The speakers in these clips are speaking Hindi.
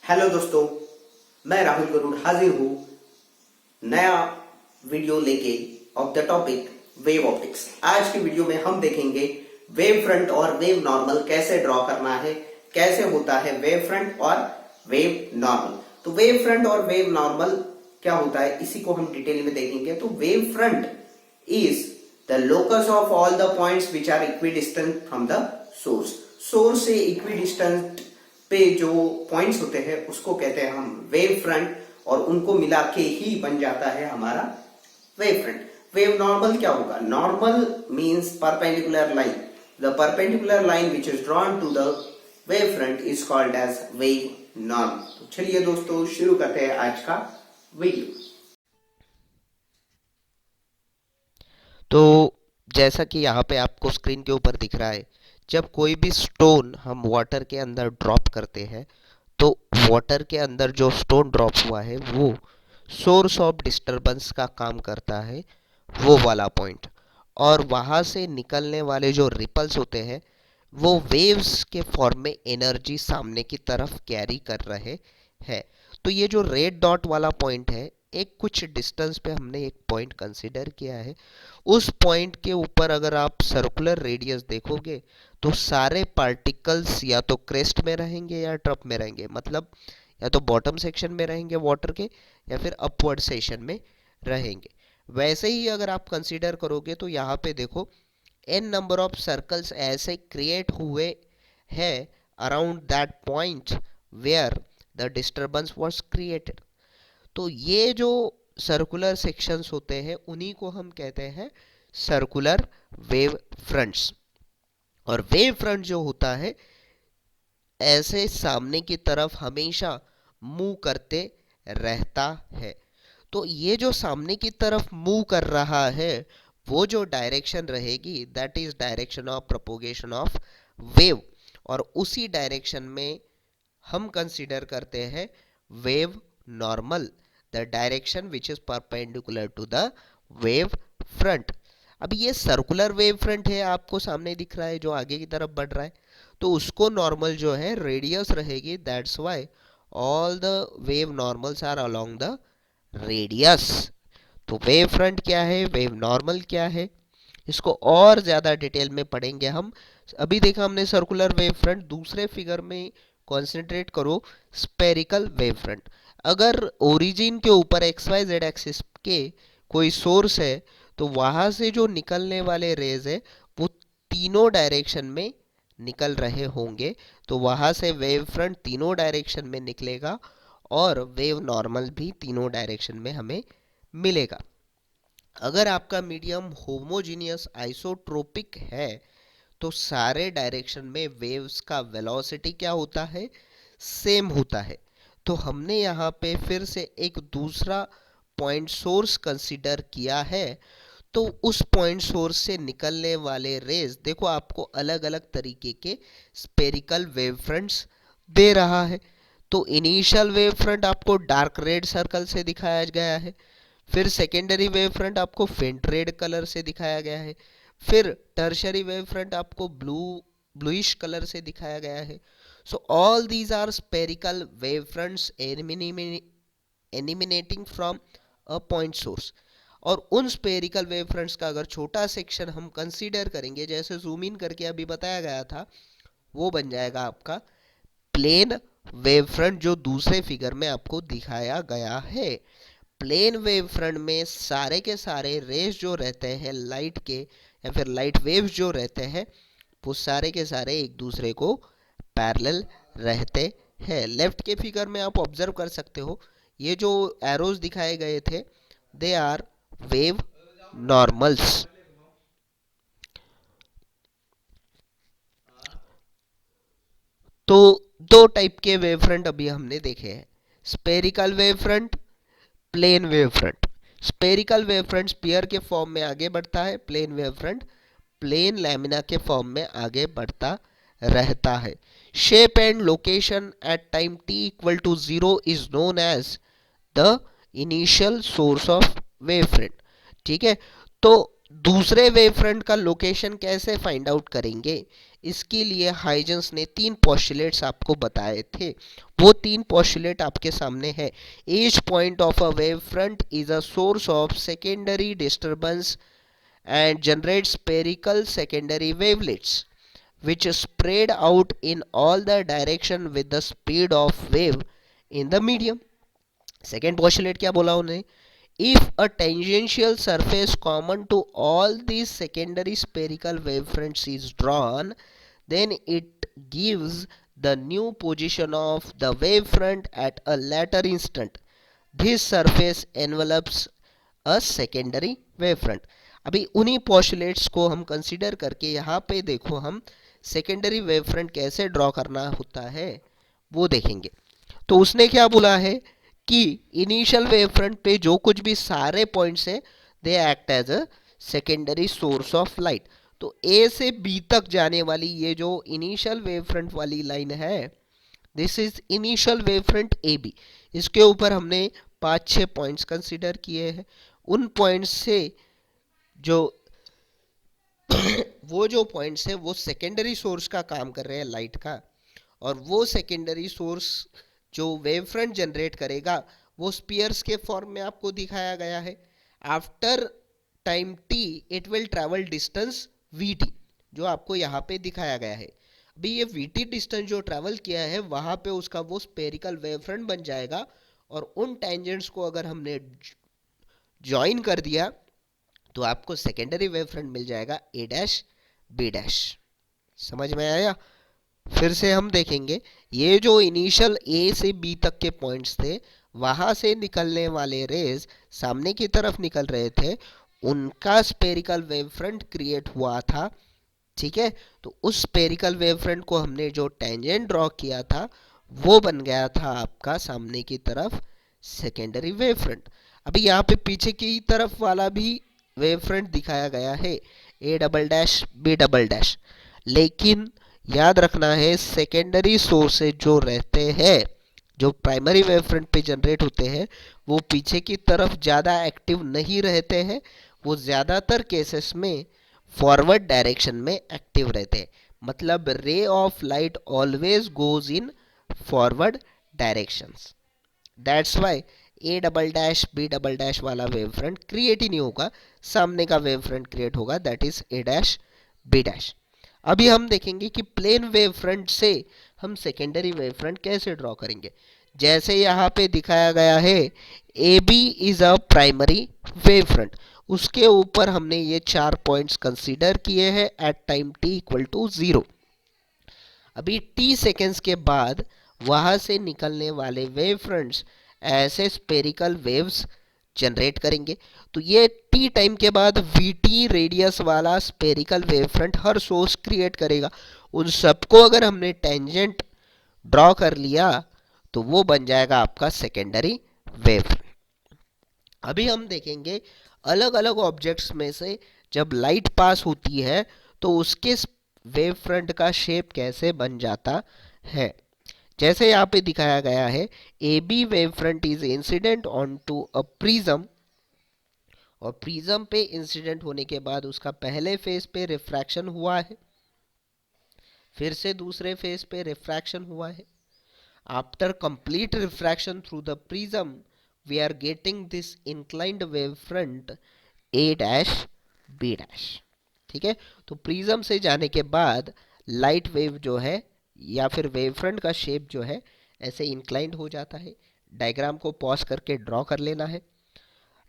हेलो दोस्तों, मैं राहुल गरुड़ हाजिर हूँ नया वीडियो लेके of the topic wave optics. आज की वीडियो में हम देखेंगे वेव फ्रंट और वेव नॉर्मल कैसे ड्रॉ करना है, कैसे होता है वेव फ्रंट और वेव नॉर्मल। तो वेव फ्रंट और वेव नॉर्मल क्या होता है इसी को हम डिटेल में देखेंगे। तो wave front is the locus of all the points which are equidistant from the source. Source से इक्विडिस्टेंट पे जो पॉइंट्स होते हैं उसको कहते हैं हम वेव फ्रंट, और उनको मिला के ही बन जाता है हमारा वेव फ्रंट। वेव नॉर्मल क्या होगा? Normal means perpendicular line. The perpendicular line which is drawn to the wave front is called as wave normal. तो चलिए दोस्तों शुरू करते हैं आज का वीडियो। तो जैसा कि यहाँ पे आपको स्क्रीन के ऊपर दिख रहा है, जब कोई भी स्टोन हम वाटर के अंदर ड्रॉप करते हैं तो वाटर के अंदर जो स्टोन ड्रॉप हुआ है वो सोर्स ऑफ डिस्टरबेंस का काम करता है, वो वाला पॉइंट। और वहाँ से निकलने वाले जो रिपल्स होते हैं वो वेव्स के फॉर्म में एनर्जी सामने की तरफ कैरी कर रहे हैं। तो ये जो रेड डॉट वाला पॉइंट है, एक कुछ डिस्टेंस पे हमने एक पॉइंट कंसीडर किया है। उस पॉइंट के ऊपर अगर आप सर्कुलर रेडियस देखोगे तो सारे पार्टिकल्स या तो क्रेस्ट में रहेंगे या ट्रप में रहेंगे, मतलब या तो बॉटम सेक्शन में रहेंगे वाटर के या फिर अपवर्ड सेक्शन में रहेंगे। वैसे ही अगर आप कंसीडर करोगे तो यहाँ पे देखो एन नंबर ऑफ सर्कल्स ऐसे क्रिएट हुए हैं around that point where the disturbance was created. तो ये जो सर्कुलर सेक्शंस होते हैं उन्हीं को हम कहते हैं सर्कुलर वेव फ्रंट्स। और वेव फ्रंट जो होता है ऐसे सामने की तरफ हमेशा मूव करते रहता है। तो ये जो सामने की तरफ मूव कर रहा है वो जो डायरेक्शन रहेगी that is direction of propagation of wave, और उसी डायरेक्शन में हम कंसीडर करते हैं wave normal, the direction which is perpendicular to the wave front. अब ये सर्कुलर वेव फ्रंट है, आपको सामने दिख रहा है जो आगे की तरफ बढ़ रहा है, तो उसको नॉर्मल जो है रेडियस रहेगी, that's why all the wave normals are along the radius. तो वेव फ्रंट क्या है, वेव नॉर्मल क्या है, इसको और ज़्यादा डिटेल में पढ़ेंगे हम। अभी देखा हमने सर्कुलर वेव फ्रंट, दूसरे फिगर में कॉन्सेंट्रेट करो स्पेरिकल वेव फ्रंट। अगर ओरिजिन के ऊपर एक्स वाई जेड एक्सिस के कोई सोर्स है तो वहाँ से जो निकलने वाले रेज है वो तीनों डायरेक्शन में निकल रहे होंगे, तो वहाँ से वेव फ्रंट तीनों डायरेक्शन में निकलेगा और वेव नॉर्मल भी तीनों डायरेक्शन में हमें मिलेगा। अगर आपका मीडियम होमोजीनियस आइसोट्रोपिक है तो सारे डायरेक्शन में वेव्स का वेलोसिटी क्या होता है, सेम होता है। तो हमने यहाँ पे फिर से एक दूसरा पॉइंट सोर्स कंसीडर किया है। तो उस पॉइंट सोर्स से निकलने वाले रेज देखो आपको अलग अलग तरीके के स्पेरिकल वेव फ्रंट्स दे रहा है। तो इनिशियल वेव फ्रंट आपको डार्क रेड सर्कल से दिखाया गया है, फिर सेकेंडरी वेव फ्रंट आपको फेंट रेड कलर से दिखाया गया है, फिर टर्शरी वेव फ्रंट आपको ब्लूइश कलर से दिखाया गया है। So all these are spherical wave fronts emanating from a point source. और उन स्पेरिकल वेव फ्रंट्स का अगर छोटा सेक्शन हम कंसीडर करेंगे, जैसे जूम इन करके अभी बताया गया था, वो बन जाएगा आपका प्लेन वेव फ्रंट जो दूसरे फिगर में आपको दिखाया गया है। प्लेन वेव फ्रंट में सारे के सारे रेज जो रहते हैं लाइट के या फिर लाइट वेव्स जो रहते हैं वो सारे के सारे एक दूसरे को पैरेलल रहते हैं। लेफ्ट के फिगर में आप ऑब्जर्व कर सकते हो ये जो एरोज दिखाए गए थे दे आर वेव नॉर्मल्स। तो दो टाइप के वेव फ्रंट अभी हमने देखे हैं, spherical wave front, plane wave front. Spherical wave front sphere के फॉर्म में आगे बढ़ता है, plane wave front plane lamina के फॉर्म में आगे बढ़ता रहता है। Shape and location at time t equal to 0 is known as the initial source of wave front. ठीक है, तो दूसरे वेव फ्रंट का लोकेशन कैसे फाइंड आउट करेंगे, इसके लिए हाइजेंस ने 3 पोस्टुलेट्स आपको बताए थे। वो 3 पोस्टुलेट आपके सामने है। Each point of a wave front is a source of secondary disturbance and generate spherical secondary wavelets which spread out in all the direction with the speed of wave in the medium. Second postulate क्या बोला उन्हें, if a tangential surface common to all these secondary spherical wavefronts is drawn, then it gives the new position of the wavefront at a later instant. This surface envelops a secondary wavefront. अभी उन्हीं पोस्टुलेट्स को हम कंसीडर करके यहाँ पे देखो हम सेकेंडरी वेवफ्रंट कैसे ड्रॉ करना होता है वो देखेंगे। तो उसने क्या बोला है कि इनिशियल वेवफ्रंट पे जो कुछ भी सारे पॉइंट्स हैं they act as a secondary source of light. तो ए से बी तक जाने वाली ये जो इनिशियल वेवफ्रंट वाली लाइन है, this is initial wavefront A B. इसके ऊपर हमने 5-6 पॉइंट्स कंसिडर किए हैं। उन पॉइंट्स से जो वो जो पॉइंट्स है वो सेकेंडरी सोर्स का काम कर रहे हैं लाइट का, और वो सेकेंडरी सोर्स जो वेव फ्रंट जनरेट करेगा वो स्पीयर्स के फॉर्म में आपको दिखाया गया है। After time T it will travel distance we T, जो आपको यहाँ पे दिखाया गया है। अभी ये वी टी डिस्टेंस जो ट्रैवल किया है वहाँ पे उसका वो स्पेरिकल वेव फ्रंट बन जाएगा, और उन टेंजेंट्स को अगर हमने ज्वाइन कर दिया तो आपको सेकेंडरी वेव फ्रंट मिल जाएगा ए डैश बी डैश। समझ में आया? फिर से हम देखेंगे, ये जो इनिशियल ए से बी तक के पॉइंट्स थे वहां से निकलने वाले रेज सामने की तरफ निकल रहे थे, उनका स्पेरिकल वेव फ्रंट क्रिएट हुआ था। ठीक है, तो उस स्पेरिकल वेव फ्रंट को हमने जो टेंजेंट ड्रॉ किया था वो बन गया था आपका सामने की तरफ सेकेंडरी वेव फ्रंट। अभी यहाँ पे पीछे की तरफ वाला भी वेव फ्रंट दिखाया गया है A double dash B double dash, लेकिन याद रखना है सेकेंडरी सोर्सेज जो रहते हैं जो प्राइमरी वेव फ्रंट पे जनरेट होते हैं वो पीछे की तरफ ज़्यादा एक्टिव नहीं रहते हैं, वो ज़्यादातर केसेस में फॉरवर्ड डायरेक्शन में एक्टिव रहते हैं। मतलब ray of light always goes in forward directions. That's why A double dash B double dash वाला वेव फ्रंट क्रिएट ही नहीं होगा, सामने का वेव फ्रंट क्रिएट होगा, that is A dash B dash. अभी हम देखेंगे कि प्लेन वेव फ्रंट से हम सेकेंडरी वेव फ्रंट कैसे ड्रॉ करेंगे। जैसे यहाँ पे दिखाया गया है A B is a primary wave front, उसके ऊपर हमने ये 4 पॉइंट्स कंसीडर किए हैं at time t equal to 0। अभी टी सेकेंड्स के बाद वहां से निकलने वाले वेव फ्रंट्स ऐसे स्पेरिकल वेव्स जनरेट करेंगे। तो ये टी टाइम के बाद वी टी रेडियस वाला स्पेरिकल वेव फ्रंट हर सोर्स क्रिएट करेगा। उन सबको अगर हमने टेंजेंट ड्रॉ कर लिया तो वो बन जाएगा आपका सेकेंडरी वेव फ्रंट। अभी हम देखेंगे अलग अलग ऑब्जेक्ट्स में से जब लाइट पास होती है तो उसके वेव फ्रंट का शेप कैसे बन जाता है। जैसे यहाँ पे दिखाया गया है A B wave front is incident on to a prism, और प्रिज्म पे इंसिडेंट होने के बाद उसका पहले फेज पे रिफ्रैक्शन हुआ है, फिर से दूसरे फेज पे रिफ्रैक्शन हुआ है। After complete refraction through the prism we are getting this inclined wave front A dash B dash. ठीक है, तो प्रिज्म से जाने के बाद लाइट वेव जो है या फिर वेव फ्रंट का शेप जो है ऐसे इंक्लाइंड हो जाता है। डायग्राम को पॉज करके ड्रॉ कर लेना है।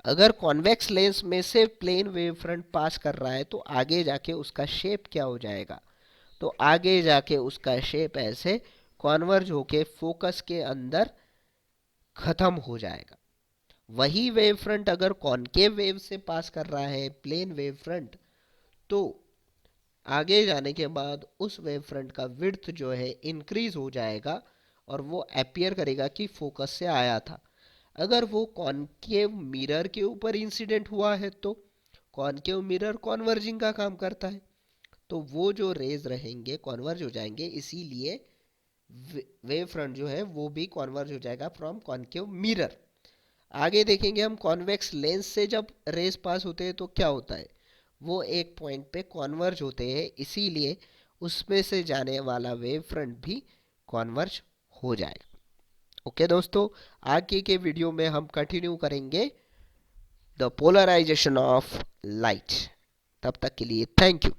अगर कॉन्वेक्स लेंस में से प्लेन वेव फ्रंट पास कर रहा है तो आगे जाके उसका शेप क्या हो जाएगा, तो आगे जाके उसका शेप ऐसे कॉन्वर्ज होके फोकस के अंदर खत्म हो जाएगा। वही वेव फ्रंट अगर कॉनकेव वेव से पास कर रहा है प्लेन वेव फ्रंट, तो आगे जाने के बाद उस वेव फ्रंट का विड्थ जो है इंक्रीज हो जाएगा और वो अपीयर करेगा कि फोकस से आया था। अगर वो कॉनकेव मिरर के ऊपर इंसिडेंट हुआ है तो कॉनकेव मिरर कॉन्वर्जिंग का काम करता है, तो वो जो रेज रहेंगे कॉन्वर्ज हो जाएंगे, इसीलिए वेव फ्रंट जो है वो भी कॉन्वर्ज हो जाएगा फ्रॉम कॉनकेव मिरर। आगे देखेंगे हम कॉन्वेक्स लेंस से जब रेज पास होते हैं तो क्या होता है, वो एक पॉइंट पे कॉन्वर्ज होते हैं, इसीलिए उसमें से जाने वाला वेव फ्रंट भी कॉन्वर्ज हो जाएगा। ओके दोस्तों, आगे के वीडियो में हम कंटिन्यू करेंगे द पोलराइजेशन ऑफ लाइट। तब तक के लिए थैंक यू।